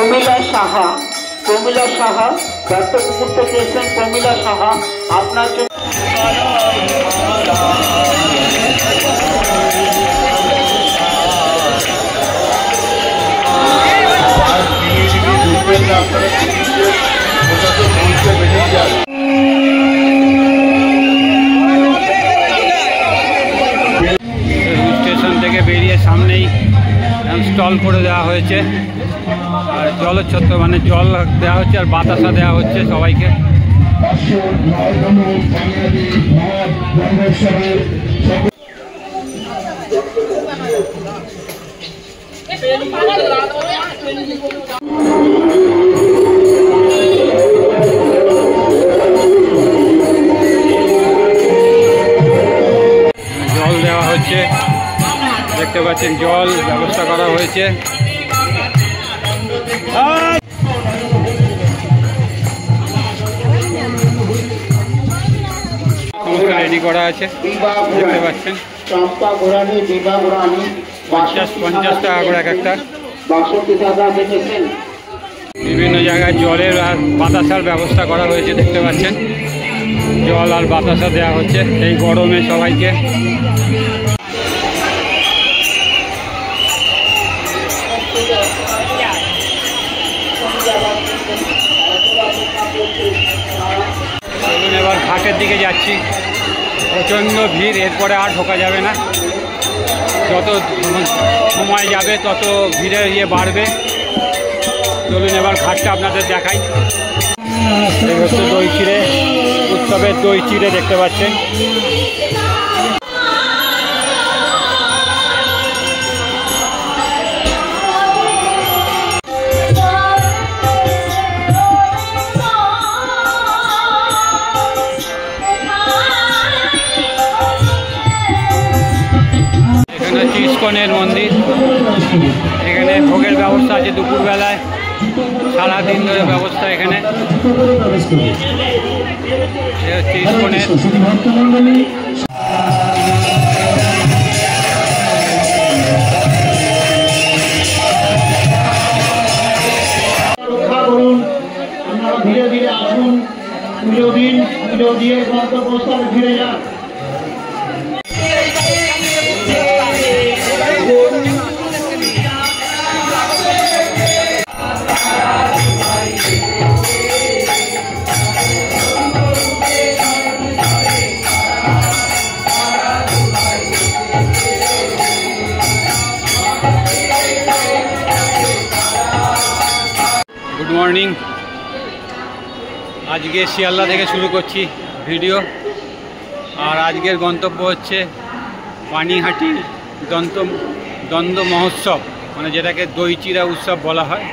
প্রমীলা সাহা, প্রমীলা সাহা দত্তপুকুর থেকে এসেছেন। প্রমীলা সাহা আপনার জন্য স্টেশন থেকে বেরিয়ে সামনেই স্টল করে দেওয়া হয়েছে আর জলচ্ছত্র মানে জল দেওয়া হচ্ছে আর বাতাসা দেওয়া হচ্ছে সবাইকে। জল দেওয়া হচ্ছে, দেখতে পাচ্ছেন জল ব্যবস্থা করা হয়েছে। রেডি করা আছে দেখতে পাচ্ছেন। 50 টাকা করে এক একটা। বিভিন্ন জায়গায় জলের আর বাতাসার ব্যবস্থা করা হয়েছে দেখতে পাচ্ছেন। জল আর বাতাসা দেওয়া হচ্ছে এই গরমে সবাইকে। এবার ঘাটের দিকে যাচ্ছি, প্রচণ্ড ভিড়, এরপরে আর ঢোকা যাবে না। যত সময় যাবে তত ভিড়ের বাড়বে। চলুন এবার ঘাটটা আপনাদের দেখাই। এই হচ্ছে দই চিড়ে উৎসবের দই চিড়ে দেখতে পাচ্ছেন। ইস্কনের মন্দির, এখানে ভোগের ব্যবস্থা আছে দুপুরবেলায়, সারাদিন ধরে ব্যবস্থা এখানে। হচ্ছে ইস্কনের। ধীরে ধীরে আসুন, পুজো দিন, পুজো দিয়ে গন্তব্যস্থলে ফিরে যান। Good morning. আজকে শিয়ালদা থেকে শুরু করছি ভিডিও। আর আজকের গন্তব্য হচ্ছে পানিহাটি দ্বন্দ্ব মহোৎসব, মানে যেটাকে দই চিড়া উৎসব বলা হয়।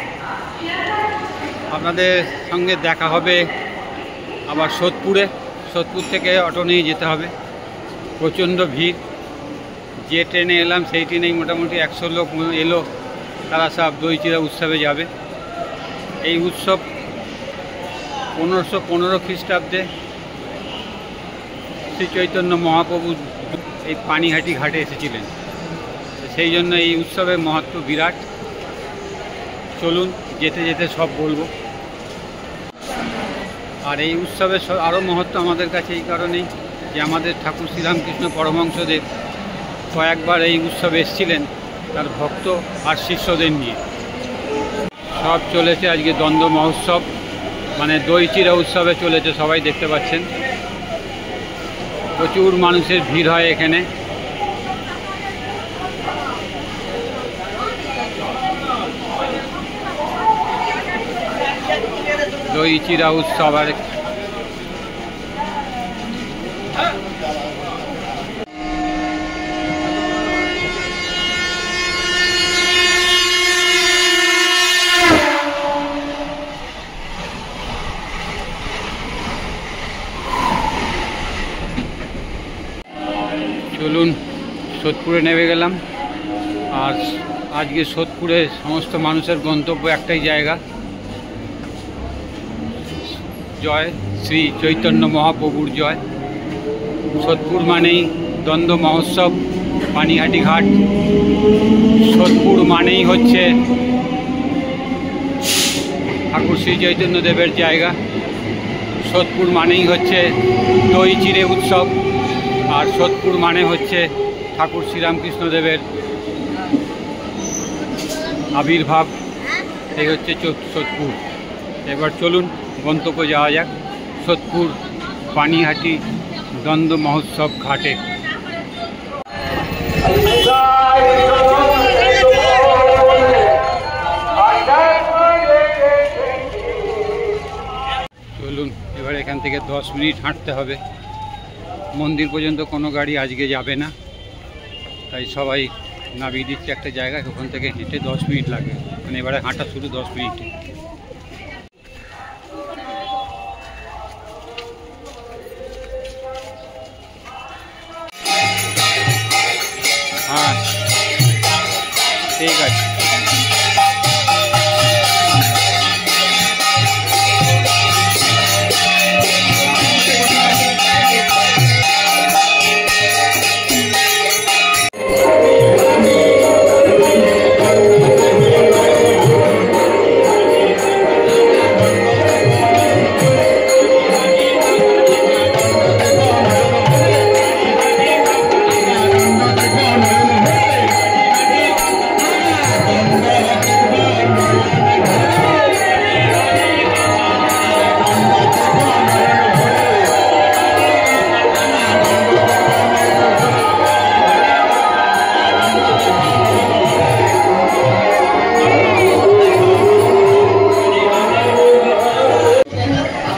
আপনাদের সঙ্গে দেখা হবে আবার সোদপুরে। সোদপুর থেকে অটো নিয়ে যেতে হবে, প্রচণ্ড ভিড়। যে ট্রেনে এলাম সেই ট্রেনেই মোটামুটি 100 লোক এলো, তারা সব দই চিড়া উৎসবে যাবে। এই উৎসব 1515 খ্রিস্টাব্দে শ্রী চৈতন্য মহাপ্রভু এই পানিহাটি ঘাটে এসেছিলেন, সেই জন্য এই উৎসবের মহত্ব বিরাট। চলুন যেতে যেতে সব বলবো। আর এই উৎসবের আরও মহত্ব আমাদের কাছে এই কারণেই যে আমাদের ঠাকুর শ্রীরামকৃষ্ণ পরমহংসদেব কয়েকবার এই উৎসবে এসেছিলেন তার ভক্ত আর শিষ্যদের নিয়ে। সব চলেছে আজকে দ্বন্দ্ব মহোৎসব, মানে দই চিড়া উৎসবে চলেছে, সবাই দেখতে পাচ্ছেন। প্রচুর মানুষের ভিড় হয় এখানে। দই চিড়া উৎসব। আর চলুন সোদপুরে নেমে গেলাম। আর আজকে সোদপুরে সমস্ত মানুষের গন্তব্য একটাই জায়গা, জয় শ্রী চৈতন্য মহাপ্রভুর জয়। সোদপুর মানেই দ্বন্দ্ব মহোৎসব, পানিহাটি ঘাট। সোদপুর মানেই হচ্ছে শ্রী চৈতন্যদেবের জায়গা। সোদপুর মানেই হচ্ছে দই চিড়ে উৎসব, আর সোদপুর মানে হচ্ছে ঠাকুর শ্রীরামকৃষ্ণদেবের আবির্ভাব। এই হচ্ছে সোদপুর। এবার চলুন গন্তব্য যাওয়া যাক, সোদপুর পানিহাটি দ্বন্দ্ব মহোৎসব ঘাটে। চলুন, এবার এখান থেকে 10 মিনিট হাঁটতে হবে। মন্দির পর্যন্ত কোনো গাড়ি আজকে যাবে না, তাই সবাই নামিয়ে দিচ্ছে একটা জায়গায়, ওখান থেকে হেঁটে 10 মিনিট লাগে। মানে এবারে হাঁটা শুরু 10 মিনিটে। হ্যাঁ, ঠিক আছে।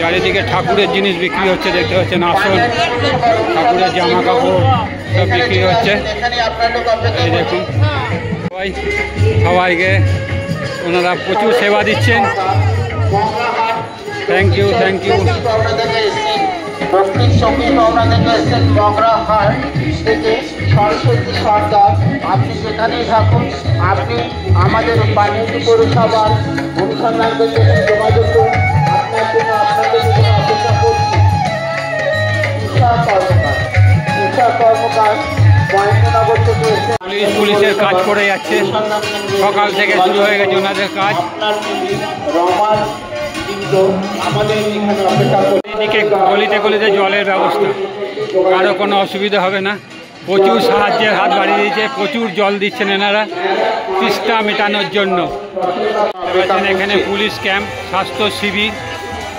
চারিদিকে ঠাকুরের জিনিস বিক্রি হচ্ছে, দেখতে পাচ্ছেন আসন, ঠাকুরের জামা কাপড় সব বিক্রি হচ্ছে। এই দেখুন, সবাইকে ওনারা প্রচুর সেবা দিচ্ছেন। Thank you, thank you. ভক্তির সঙ্গে আমরা থেকে এসেছেন মগরাহাট থেকে সরস্বতী সর্দার। আপনি সেখানেই থাকুন, আপনি আমাদের পানিহাটি পৌরসভার অনুসন্ধানদের জন্য যোগাযোগ করুন। আপনার জন্য আপনাদের জন্য অপেক্ষা করছি। ঈশা কর্মকার মহেন্দ্রনগর থেকে এসে পুলিশের কাজ করে যাচ্ছে, সকাল থেকে শুরু হয়ে গেছে ওনাদের কাজ। রমার আমাদের এখানে অপেক্ষা করছি। এদিকে গলিতে গলিতে জলের ব্যবস্থা, কারো কোনো অসুবিধা হবে না। প্রচুর সাহায্যের হাত বাড়িয়ে দিয়েছে, প্রচুর জল দিচ্ছেন এনারা তৃষ্ণা মেটানোর জন্য। এখানে পুলিশ ক্যাম্প, স্বাস্থ্য শিবির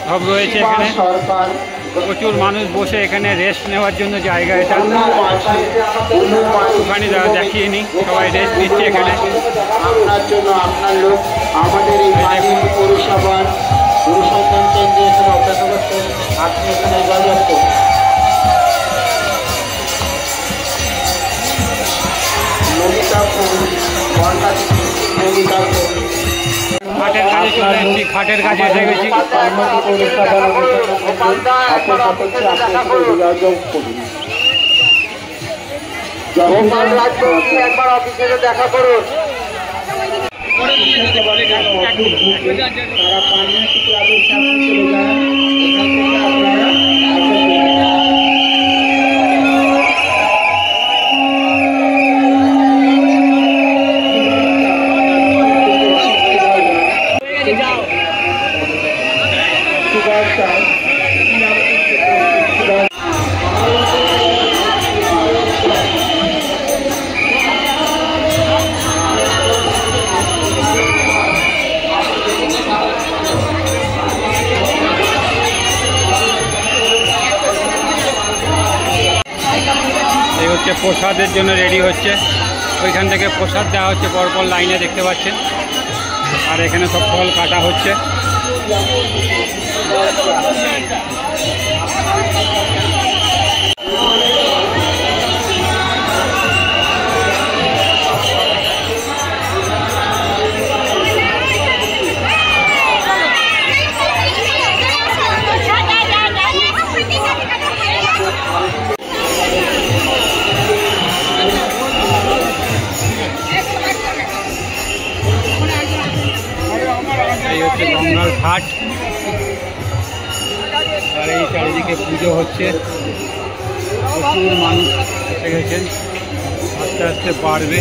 সব রয়েছে। এখানে প্রচুর মানুষ বসে এখানে রেস্ট নেওয়ার জন্য জায়গা। এটা ওখানে দেখিয়ে নিই, সবাই রেস্ট নিচ্ছে এখানে। আপনার জন্য আপনার লোক আমাদের এই পানিহাটি পৌরসভার অনুসন্ধান কেন্দ্রে এখানে অপেক্ষা করছেন। আপনি এখানে যোগাযোগ করুন। ঘাটের কাজে চলে এসেছি, ঘাটের কাজে এসে গেছি। একবার অফিসে দেখা করুন। তারা পানিহাটি ক্লাবের সাথে চলে যান, এখান থেকে আপনারা প্রসাদের জন্য রেডি হচ্ছে, ওইখান থেকে প্রসাদ দেওয়া হচ্ছে পরপর লাইনে, দেখতে পাচ্ছেন। আর এখানে সব ফল কাটা হচ্ছে। গঙ্গার ঘাট, আর এই চারিদিকে পুজো হচ্ছে। প্রচুর মানুষ এসে গেছেন, আস্তে আস্তে বাড়বে।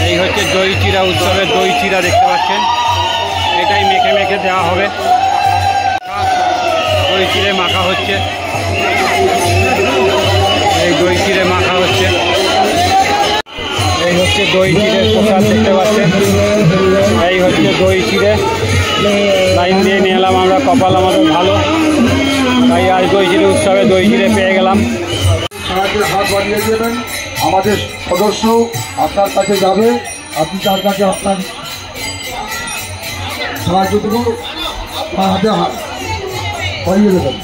এই হচ্ছে দই চিড়া উৎসবের দই চিড়া দেখতে পাচ্ছেন, এটাই মেখে মেখে দেওয়া হবে। দই চিড়ে মাখা হচ্ছে, এই দই চিড়ে মাখা হচ্ছে। এই হচ্ছে দই চিড়ের প্রসাদ দেখতে পাচ্ছেন, এই হচ্ছে দই চিড়ে। লাইন দিয়ে নিয়ে এলাম আমরা, কপাল আমাদের ভালো, তাই আজ দই চিড়ে উৎসবে দই চিড়ে পেয়ে গেলাম। সাহায্যের হাত বাড়িয়ে দেবেন, আমাদের সদস্য আপনার কাছে যাবে, আপনি তার কাছে আপনার সাহায্যটুকু হাতে হাত বাড়িয়ে দেবেন।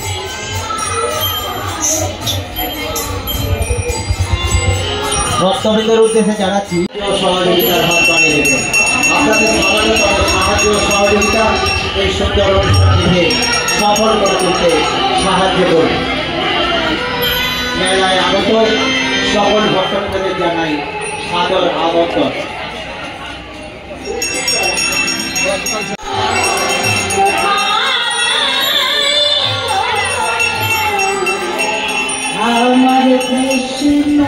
ভক্তবৃন্দের উদ্দেশ্যে জানাচ্ছি সহযোগিতার হাত বাড়িয়ে দেবেন। আপনাদের সাহায্য সহযোগিতা এই সুন্দর অনুষ্ঠানটিকে সফল করে তুলতে সাহায্য করবে। মেলায় আগত সকল ভক্তবৃন্দদের জানাই সাদর আমন্ত্রণ। আমার কৃষ্ণ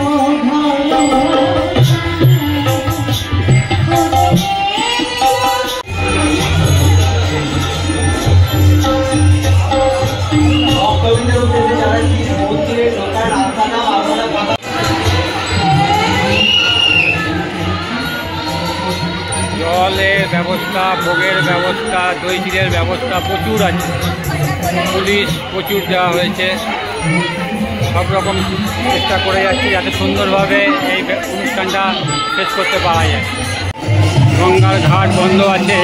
জলের ব্যবস্থা, ভোগের ব্যবস্থা, দই চিড়ের ব্যবস্থা প্রচুর আছে, পুলিশ প্রচুর দেওয়া হয়েছে। সব রকম চেষ্টা করে যাচ্ছি যাতে সুন্দরভাবে এই অনুষ্ঠানটা শেষ করতে পারা যায়। গঙ্গার ঘাট বন্ধ আছে,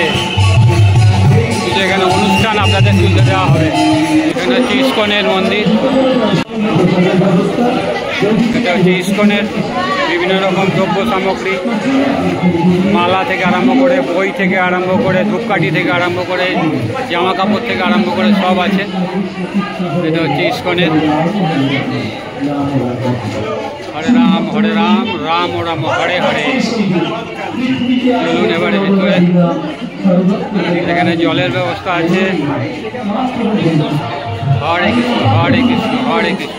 কিন্তু এখানে অনুষ্ঠান আপনাদের তুলতে দেওয়া হবে। এখানে হচ্ছে ইস্কনের মন্দির, এটা হচ্ছে ইস্কনের বিভিন্ন রকম দ্রব্য সামগ্রী, মালা থেকে আরম্ভ করে, বই থেকে আরম্ভ করে, ধূপকাঠি থেকে আরম্ভ করে, জামা কাপড় থেকে আরম্ভ করে সব আছে। এটা হচ্ছে ইস্কনের। হরে রাম রাম ও রাম হরে হরে। চলুন এবারে ভিতরে। এখানে জলের ব্যবস্থা আছে। হরে কৃষ্ণ হরে কৃষ্ণ হরে কৃষ্ণ।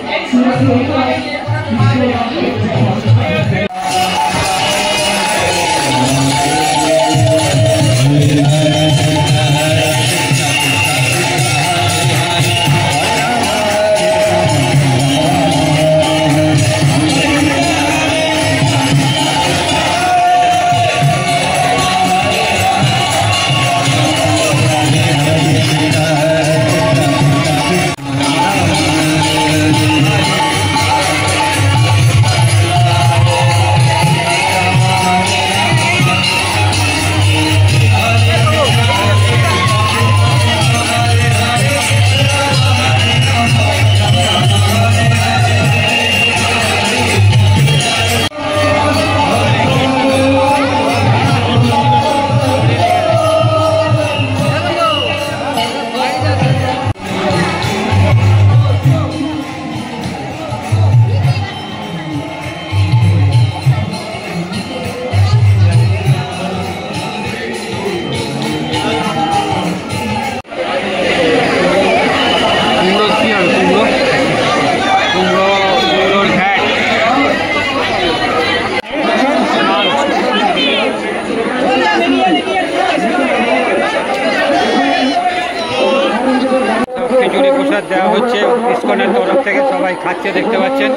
দেওয়া হচ্ছে ইস্কনের তরফ থেকে, সবাই খাচ্ছে দেখতে পাচ্ছেন।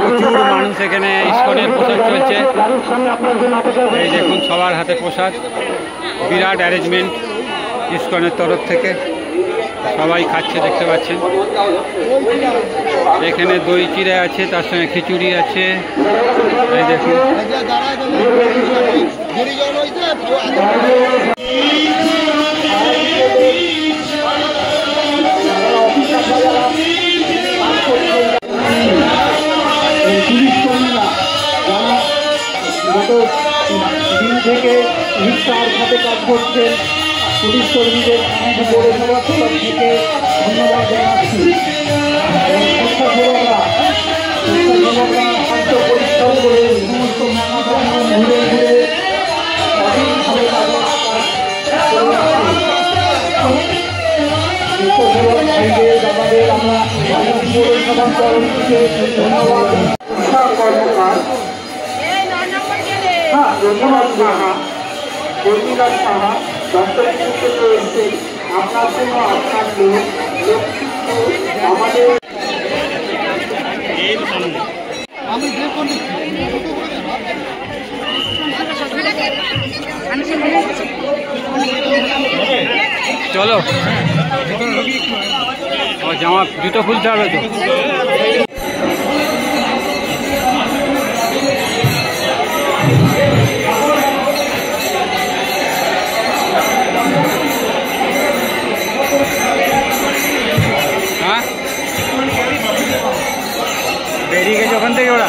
প্রচুর মানুষ এখানে ইস্কনের প্রসাদ চলছে, এই দেখুন সবার হাতে প্রসাদ, বিরাট অ্যারেঞ্জমেন্ট ইস্কনের তরফ থেকে, সবাই খাচ্ছে দেখতে পাচ্ছেন। এখানে দই চিড়ে আছে, তার সঙ্গে খিচুড়ি আছে, এই দেখুন। থেকে নিষ্ঠার সাথে কাজ করছেন পুলিশ কর্মীদের পৌরসভা তরফ থেকে ধন্যবাদ জানাচ্ছি। স্বেচ্ছাসেবকরা শান্ত পরিশ্রম করে সমস্ত ঘুরে ঘুরে স্বাধীনভাবে স্বেচ্ছাসেবক ভাইদের দাদাদের আমরা পৌরসভার তরফ থেকে ধন্যবাদ। কর্মকার রঘুনাথ সাহা, কর্মীরাজ সাহা দত্তপুকুর থেকে এসেছেন আপনার জন্য আপনার লোক আমাদের চলো জামা জুতো খুলতে হবে তো। হ্যাঁ বেরিয়ে গেছে ওখান থেকে ওরা।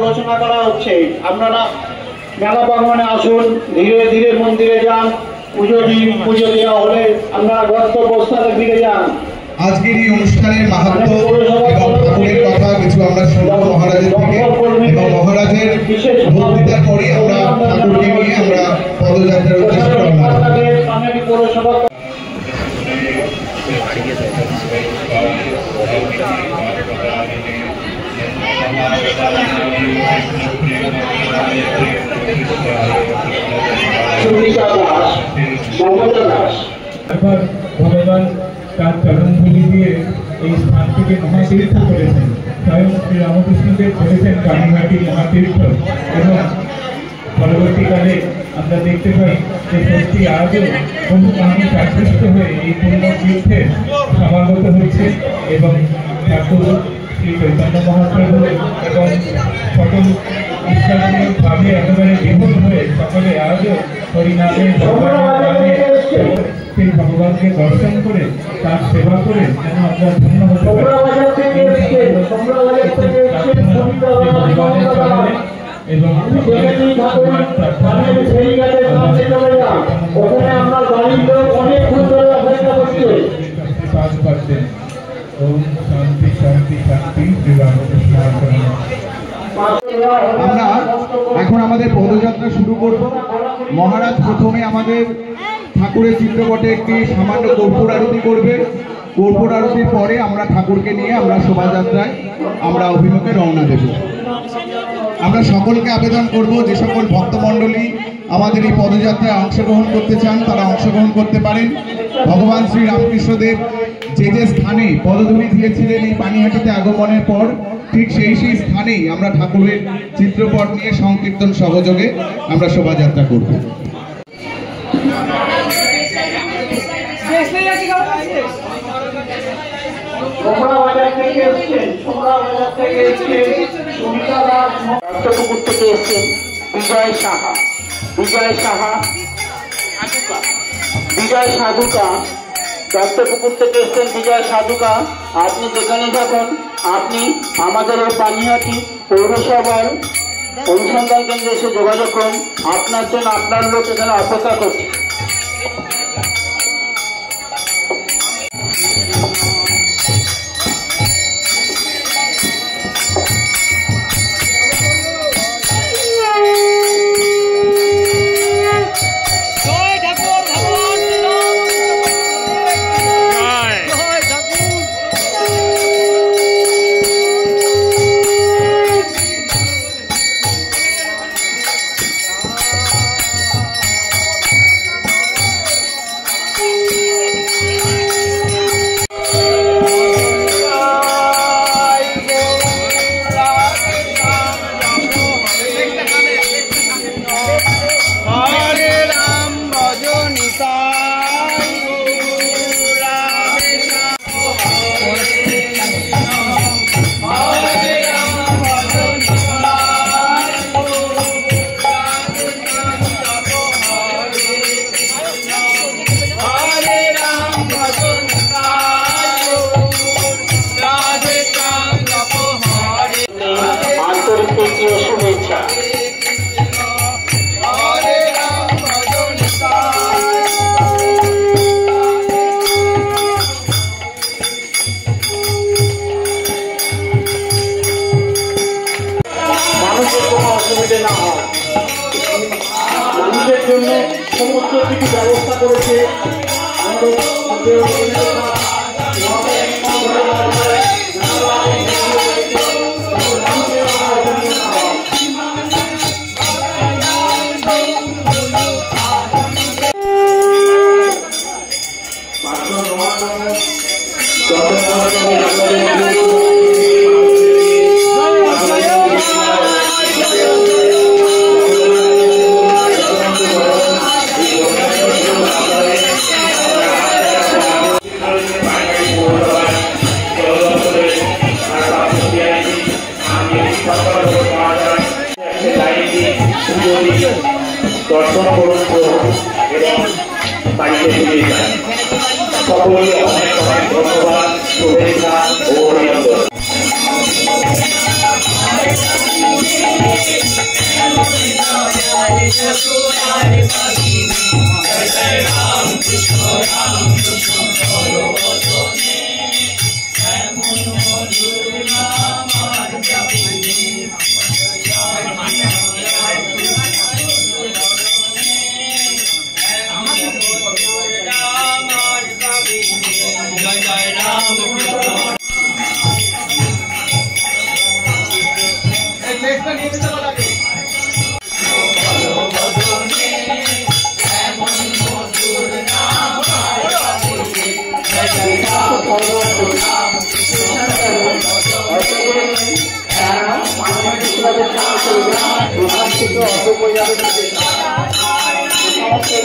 ঘোষণা করা হচ্ছে আপনারা মেলা প্রাঙ্গণে আসুন, ধীরে ধীরে মন্দিরে যান, পুজো দিন, পুজো দেওয়া হলে আপনারা গন্তব্যস্থলে ফিরে যান। আজকের এই অনুষ্ঠানের মাহাত্ম্য এবং ঠাকুরের কথা কিছু আমরা শুনবো মহারাজের থেকে এবং মহারাজের বক্তৃতার পরে আমরা ঠাকুরকে নিয়ে আমরা পদযাত্রার উদ্দেশ্যে রওনা দেব। ভগবান তার চরণধূলি দিয়ে এই স্থানটিকে মহাতীর্থ করেছেন। স্বয়ং শ্রী রামকৃষ্ণদেব করেছেন কালীঘাটি মহাতীর্থ এবং পরবর্তীকালে আমরা দেখতে পাই যে সত্যি আজও বহু মানুষ আকৃষ্ট হয়ে এই পুণ্যতীর্থে সমাগত হচ্ছে এবং ঠাকুর শ্রী চৈতন্য মহাপ্রভু এবং সকল ঈশ্বরীয়ভাবে একেবারে বিভোর হয়ে সকলে আজও হরিনামে সেই ভগবানকে দর্শন করে তার সেবা করে যেন আমরা ধন্য হতে পারি এবং শান্তি শান্তি শান্তি শ্রী রামকৃষ্ণ। আমরা এখন আমাদের পদযাত্রা শুরু করব। মহারাজ প্রথমে আমাদের ঠাকুরের চিত্রপটে একটি সামান্য কর্পূর আরতি করবে। কর্পূর আরতির পরে আমরা ঠাকুরকে নিয়ে আমরা শোভাযাত্রায় আমরা অভিমুখে রওনা দেব। আমরা সকলকে আবেদন করব যে সকল ভক্তমণ্ডলী আমাদের এই পদযাত্রায় অংশগ্রহণ করতে চান তারা অংশগ্রহণ করতে পারেন। ভগবান শ্রী রামকৃষ্ণদেব যে যে স্থানে পদধূলি দিয়েছিলেন এই পানিহাটিতে আগমনের পর ঠিক সেই স্থানেই আমরা ঠাকুরের চিত্রপট নিয়ে সংকীর্তন সহযোগে আমরা শোভাযাত্রা করব। দত্তপুকুর থেকে এসছেন বিজয় সাহা, বিজয় সাহা সাধুকা, বিজয় সাধুকা দত্তপুকুর থেকে এসছেন বিজয় সাধুকা। আপনি যেখানে থাকুন আপনি আমাদের এই পানিহাটি পৌরসভার অনুসন্ধান কেন্দ্রে এসে যোগাযোগ করুন। আপনার জন্য আপনার লোক এখানে অপেক্ষা করছে। যাতে না হয়। মানুষের জন্য সমস্ত কিছু ব্যবস্থা করেছে আমাদের দর্শন করুন এবং বাড়িতে ফিরে যান। সকলকে অনেক অনেক ধন্যবাদ, শুভেচ্ছা ও অভিনন্দন।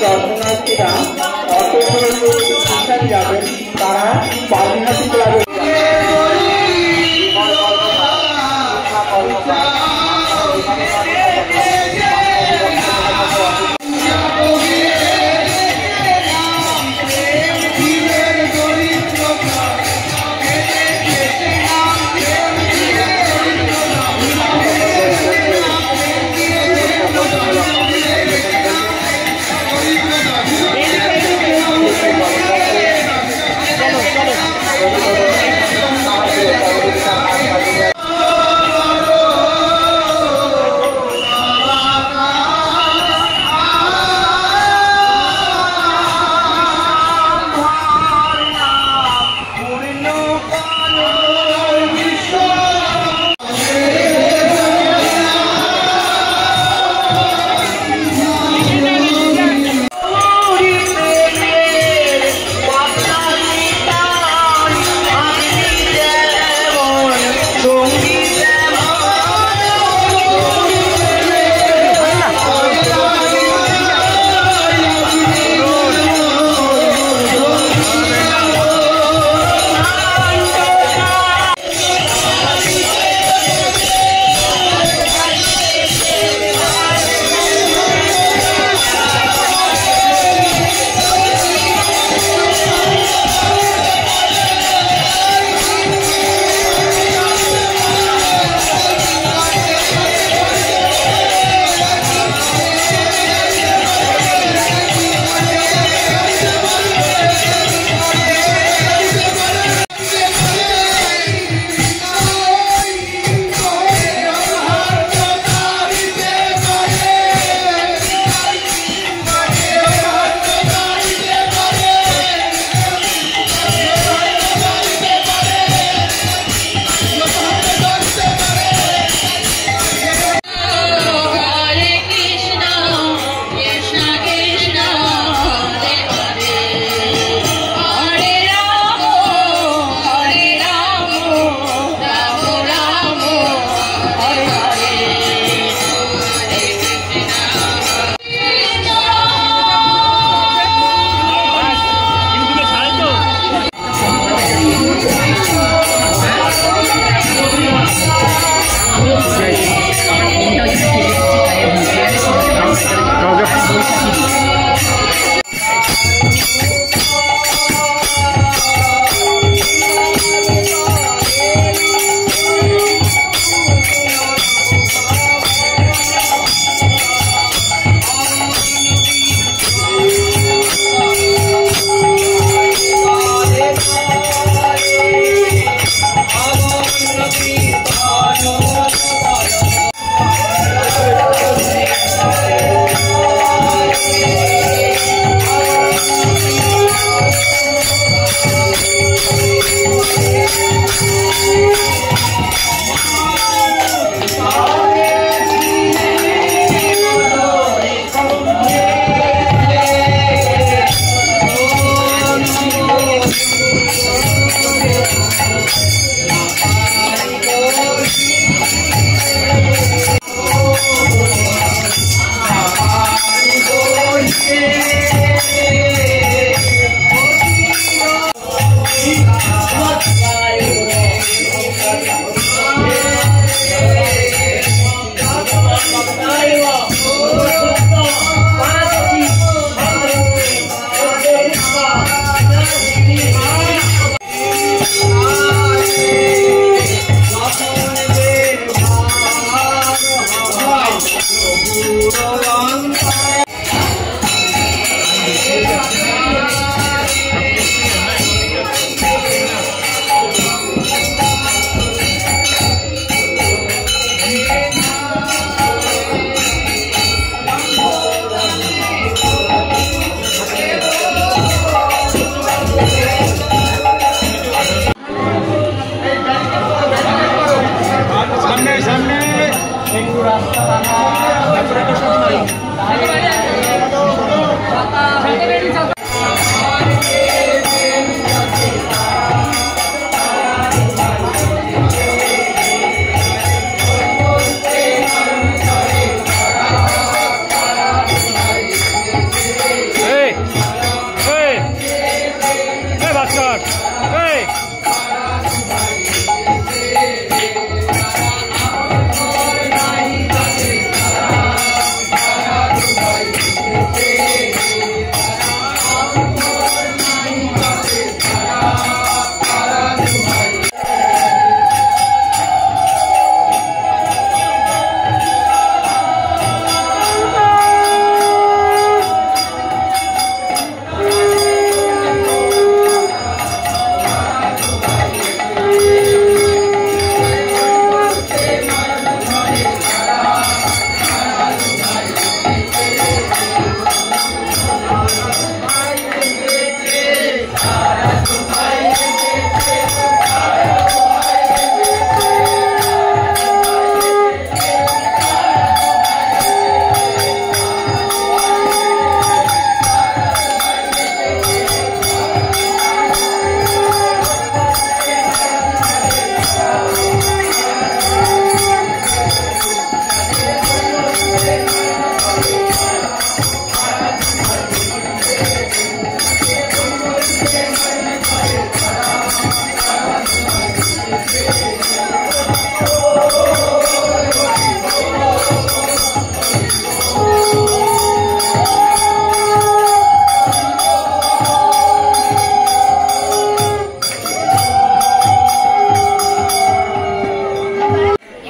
দর্শনার্থীরা অটো করে যাবেন, তারা পার্বতী ক্লাবে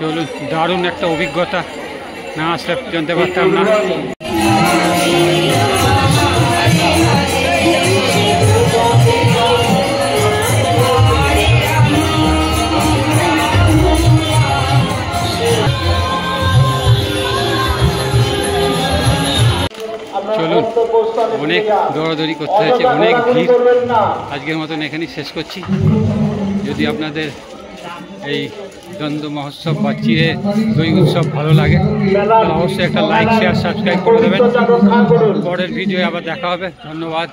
চলুন, দারুণ একটা অভিজ্ঞতা, না আসলে জানতে পারতাম না। চলুন, অনেক দৌড়াদৌড়ি করতে হয়েছে, অনেক ভিড়। আজকের মতন এখানেই শেষ করছি। যদি আপনাদের এই দ্বন্দ্ব মহোৎসব বা চিড়ে দই উৎসব ভালো লাগে তাহলে অবশ্যই একটা লাইক, শেয়ার, সাবস্ক্রাইব করে দেবেন। পরের ভিডিও আবার দেখা হবে। ধন্যবাদ।